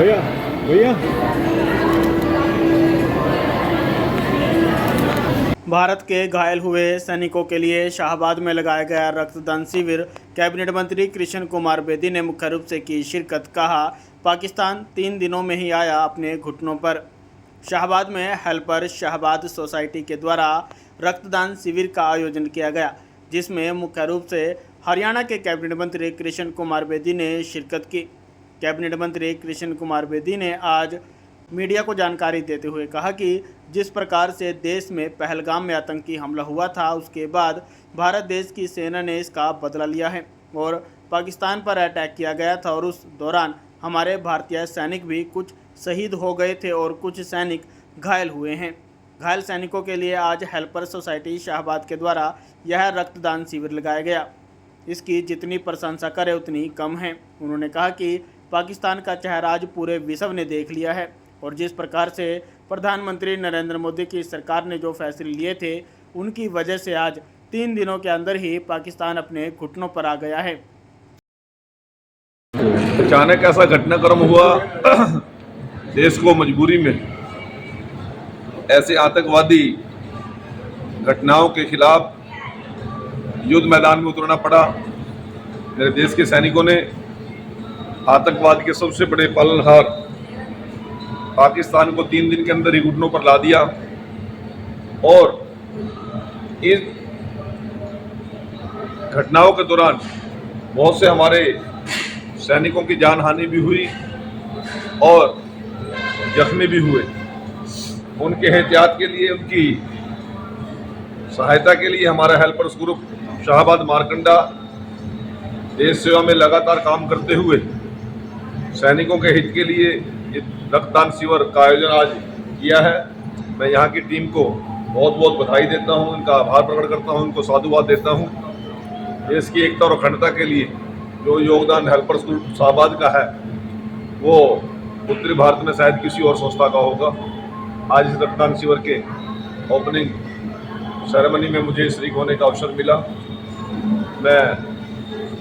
भैया भैया भारत के घायल हुए सैनिकों के लिए शाहबाद में लगाया गया रक्तदान शिविर। कैबिनेट मंत्री कृष्ण कुमार बेदी ने मुख्य रूप से की शिरकत। कहा, पाकिस्तान 3 दिनों में ही आया अपने घुटनों पर। शाहबाद में हेल्पर शाहबाद सोसाइटी के द्वारा रक्तदान शिविर का आयोजन किया गया, जिसमें मुख्य रूप से हरियाणा के कैबिनेट मंत्री कृष्ण कुमार बेदी ने शिरकत की। कैबिनेट मंत्री कृष्ण कुमार बेदी ने आज मीडिया को जानकारी देते हुए कहा कि जिस प्रकार से देश में पहलगाम में आतंकी हमला हुआ था, उसके बाद भारत देश की सेना ने इसका बदला लिया है और पाकिस्तान पर अटैक किया गया था और उस दौरान हमारे भारतीय सैनिक भी कुछ शहीद हो गए थे और कुछ सैनिक घायल हुए हैं। घायल सैनिकों के लिए आज हेल्पर सोसाइटी शाहबाद के द्वारा यह रक्तदान शिविर लगाया गया। इसकी जितनी प्रशंसा करें उतनी कम है। उन्होंने कहा कि पाकिस्तान का चेहरा आज पूरे विश्व ने देख लिया है और जिस प्रकार से प्रधानमंत्री नरेंद्र मोदी की सरकार ने जो फैसले लिए थे, उनकी वजह से आज 3 दिनों के अंदर ही पाकिस्तान अपने घुटनों पर आ गया है। अचानक ऐसा घटनाक्रम हुआ, देश को मजबूरी में ऐसे आतंकवादी घटनाओं के खिलाफ युद्ध मैदान में उतरना पड़ा। मेरे देश के सैनिकों ने आतंकवाद के सबसे बड़े पालनहार पाकिस्तान को 3 दिन के अंदर ही घुटनों पर ला दिया और इस घटनाओं के दौरान बहुत से हमारे सैनिकों की जान हानि भी हुई और जख्मी भी हुए। उनके एहतियात के लिए, उनकी सहायता के लिए हमारा हेल्पर्स ग्रुप शाहबाद मारकंडा देश सेवा में लगातार काम करते हुए सैनिकों के हित के लिए रक्तदान शिविर का आयोजन आज किया है। मैं यहाँ की टीम को बहुत बहुत बधाई देता हूँ, उनका आभार प्रकट करता हूँ, उनको साधुवाद देता हूँ। देश की एकता और अखंडता के लिए जो योगदान हेल्पर्स ग्रुप शाहबाद का है, वो उत्तरी भारत में शायद किसी और संस्था का होगा। आज इस रक्तदान शिविर के ओपनिंग सेरेमनी में मुझे शरीक होने का अवसर मिला। मैं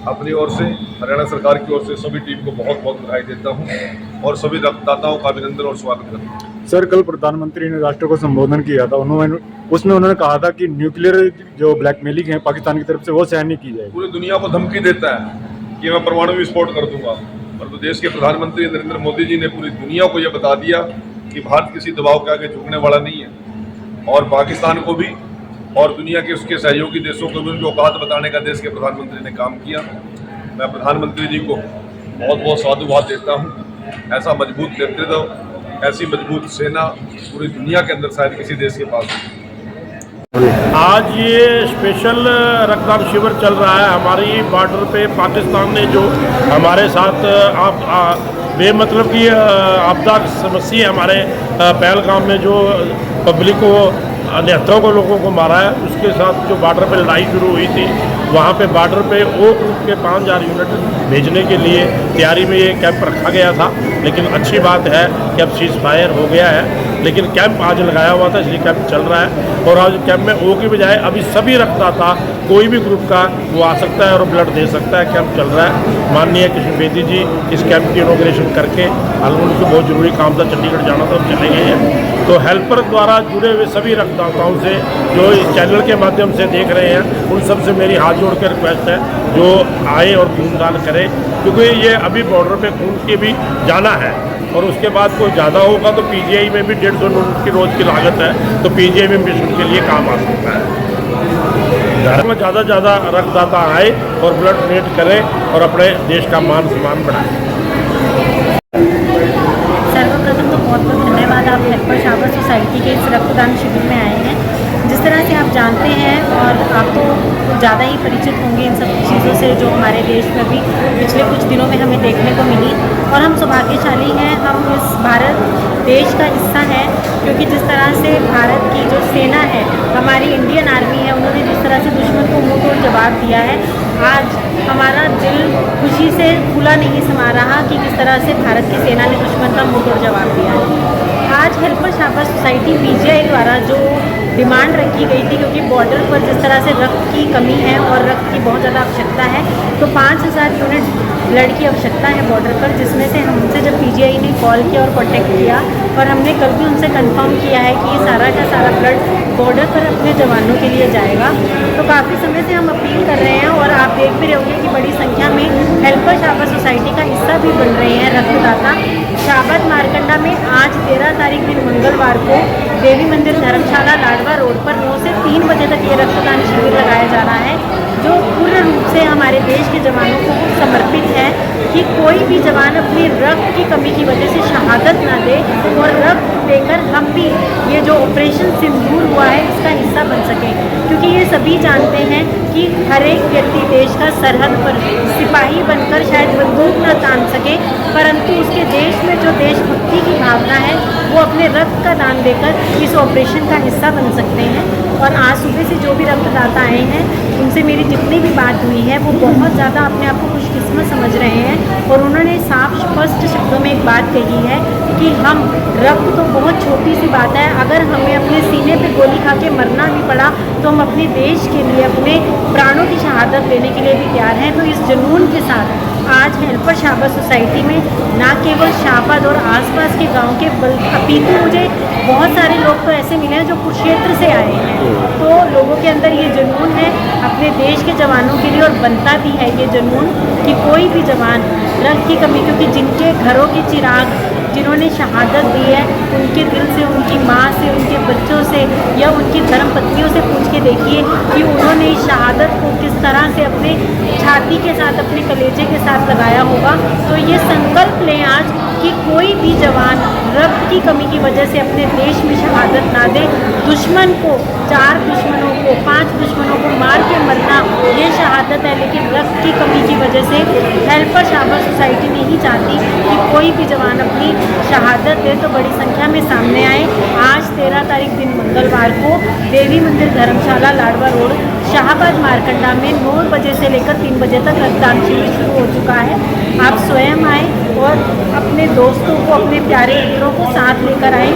अपनी ओर से, हरियाणा सरकार की ओर से सभी टीम को बहुत बहुत बधाई देता हूं और सभी रक्तदाताओं का अभिनंदन और स्वागत करता हूं। सर, कल प्रधानमंत्री ने राष्ट्र को संबोधन किया था, उसमें उन्होंने कहा था कि न्यूक्लियर जो ब्लैकमेलिंग है पाकिस्तान की तरफ से, वो सहन नहीं की जाएगी। पूरी दुनिया को धमकी देता है कि मैं परमाणु विस्फोट कर दूंगा, परंतु देश के प्रधानमंत्री नरेंद्र मोदी जी ने पूरी दुनिया को यह बता दिया कि भारत किसी दबाव के आगे झुकने वाला नहीं है और पाकिस्तान को भी और दुनिया के उसके सहयोगी देशों को भी उनकी औकात बताने का देश के प्रधानमंत्री ने काम किया। मैं प्रधानमंत्री जी को बहुत बहुत साधुवाद देता हूं। ऐसा मजबूत नेतृत्व, ऐसी मजबूत सेना पूरी दुनिया के अंदर शायद किसी देश के पास नहीं। आज ये स्पेशल रक्तदान शिविर चल रहा है। हमारी बॉर्डर पे पाकिस्तान ने जो हमारे साथ बेमतलब की आपदा समस्या हमारे पहलगाम में जो पब्लिक को, निहत्तरों को, लोगों को मारा है, उसके साथ जो बॉर्डर पे लड़ाई शुरू हुई थी, वहाँ पे बॉर्डर पे ओ ग्रुप के 5000 यूनिट भेजने के लिए तैयारी में ये कैंप रखा गया था। लेकिन अच्छी बात है कि अब सीज फायर हो गया है, लेकिन कैंप आज लगाया हुआ था, इसलिए कैंप चल रहा है और आज कैंप में ओ की बजाय अभी सभी रक्तदाता कोई भी ग्रुप का वो आ सकता है और ब्लड दे सकता है। कैंप चल रहा है। माननीय कृष्ण बेदी जी इस कैंप की इनॉग्रेशन करके, हालांकि उनको बहुत जरूरी काम था, चंडीगढ़ जाना था, चले गए हैं। तो हेल्पर द्वारा जुड़े हुए सभी रक्तदाताओं से जो इस चैनल के माध्यम से देख रहे हैं, उन सब से मेरी हाथ जोड़ के रिक्वेस्ट है जो आए और खूनदान करें, क्योंकि ये अभी बॉर्डर पे खून के भी जाना है और उसके बाद कोई ज़्यादा होगा तो पीजीआई में भी 150 यूनिट की रोज़ की लागत है, तो पीजीआई में मिशन के लिए काम आ सकता है। घर में ज़्यादा से ज़्यादा रक्तदाता आए और ब्लड डोनेट करें और अपने देश का मान सम्मान बढ़ाएं। सर्वप्रथम तो बहुत बहुत धन्यवाद, आप हेल्पर शाहबाद सोसाइटी के इस रक्तदान शिविर में आए हैं। जिस तरह से आप जानते हैं और आप तो ज़्यादा ही परिचित होंगे इन सब चीज़ों से जो हमारे देश में भी पिछले कुछ दिनों में हमें देखने को मिली, और हम सौभाग्यशाली हैं, हम इस भारत देश का हिस्सा हैं, क्योंकि जिस तरह से भारत की जो सेना है, हमारी इंडियन आर्मी है, उन्होंने जिस तरह से दुश्मन को मुंह तोड़ जवाब दिया है, आज हमारा दिल खुशी से फूला नहीं समा रहा कि किस तरह से भारत की सेना ने दुश्मन का मुंह तोड़ जवाब दिया है। आज हेल्पर शाहबाद सोसाइटी पीजीआई द्वारा जो डिमांड रखी गई थी, क्योंकि बॉर्डर पर जिस तरह से रक्त की कमी है और रक्त की बहुत ज़्यादा आवश्यकता है, तो 5000 यूनिट ब्लड की आवश्यकता है बॉर्डर पर, जिसमें से हमसे जब पीजीआई ने कॉल किया और कॉन्टेक्ट किया, और हमने कल भी उनसे कंफर्म किया है कि ये सारा का सारा ब्लड बॉर्डर पर अपने जवानों के लिए जाएगा। तो काफ़ी समय से हम अपील कर रहे हैं, और आप देख भी रहे होंगे कि बड़ी संख्या में हेल्पर शाहबाद सोसाइटी का हिस्सा भी बन रहे हैं रक्तदाता। शाहबाद मारकंडा में आज 13 तारीख दिन मंगलवार को देवी मंदिर धर्मशाला लाडवा रोड पर 9 से 3 बजे तक ये रक्तदान शिविर लगाया जा रहा है, जो पूर्ण रूप से हमारे देश के जवानों को समर्पित है कि कोई भी जवान अपनी रक्त की कमी की वजह से शहादत ना दे, और रक्त देकर हम भी ये जो ऑपरेशन सिंदूर हुआ है इसका हिस्सा बन सके। क्योंकि ये सभी जानते हैं कि हर एक व्यक्ति देश का सरहद पर सिपाही बनकर शायद बंदूक न तान सके, परंतु उसके देश में जो देशभक्ति की भावना है वो अपने रक्त का दान देकर इस ऑपरेशन का हिस्सा बन सकते हैं। और आज सुबह से जो भी रक्तदाता आए हैं उनसे मेरी जितनी भी बात हुई है वो बहुत ज़्यादा अपने आप को खुशकिस्मत समझ रहे हैं, और उन्होंने साफ स्पष्ट शब्दों में एक बात कही है कि हम रक्त तो बहुत छोटी सी बात है, अगर हमें अपने सीने पे गोली खा के मरना भी पड़ा तो हम अपने देश के लिए अपने प्राणों की शहादत देने के लिए भी तैयार हैं। तो इस जुनून के साथ आज हेल्पर शाहबाद सोसाइटी में ना केवल शाहबाद और आसपास के गांव के अपितु मुझे बहुत सारे लोग तो ऐसे मिले हैं जो कुरुक्षेत्र से आए हैं। तो लोगों के अंदर ये जुनून है अपने देश के जवानों के लिए, और बनता भी है ये जुनून कि कोई भी जवान रक्त की कमी, क्योंकि जिनके घरों के चिराग जिन्होंने शहादत दी है उनके दिल से, उनकी माँ से, उनके बच्चों से या उनकी धर्मपत्नियों से पूछ के देखिए कि उन्होंने इस शहादत को किस तरह से अपने छाती के साथ, अपने कलेजे के साथ लगाया होगा। तो ये संकल्प लें आज कि कोई भी जवान रक्त की कमी की वजह से अपने देश में शहादत ना दे। दुश्मन को, 4 दुश्मनों को, 5 दुश्मनों को मार के मरना ये शहादत है, लेकिन रक्त की कमी की वजह से हेल्पर शाहबाद सोसाइटी नहीं चाहती कि कोई भी जवान अपनी शहादत दे। तो बड़ी संख्या में सामने आए। आज 13 तारीख दिन मंगलवार को देवी मंदिर धर्मशाला लाडवा रोड शाहबाद मारकंडा में 9 बजे से लेकर 3 बजे तक रक्तदान शिविर शुरू हो चुका है। आप स्वयं आए और अपने दोस्तों को, अपने प्यारे मित्रों को साथ लेकर आए।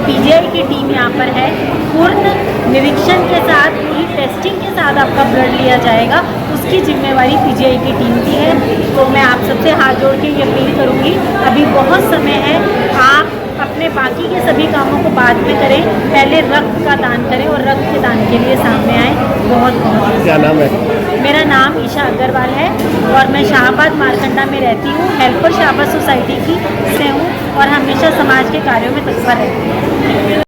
पीजीआई की टीम यहाँ पर है, पूर्ण निरीक्षण के साथ, पूरी टेस्टिंग के साथ आपका ब्लड लिया जाएगा, उसकी जिम्मेवारी पीजीआई की टीम की है। तो मैं आप सबसे हाथ जोड़ के ये अपील करूँगी, अभी बहुत समय है, आप अपने बाकी के सभी कामों को बाद में करें, पहले रक्त का दान करें और रक्त के दान के लिए सामने आएँ। बहुत बहुत क्या नाम है? मेरा नाम ईशा अग्रवाल है और मैं शाहबाद मारकंडा में रहती हूँ, हेल्पर शाहबाद सोसाइटी की से हूँ और हमेशा समाज के कार्यों में तत्पर रहती हूँ।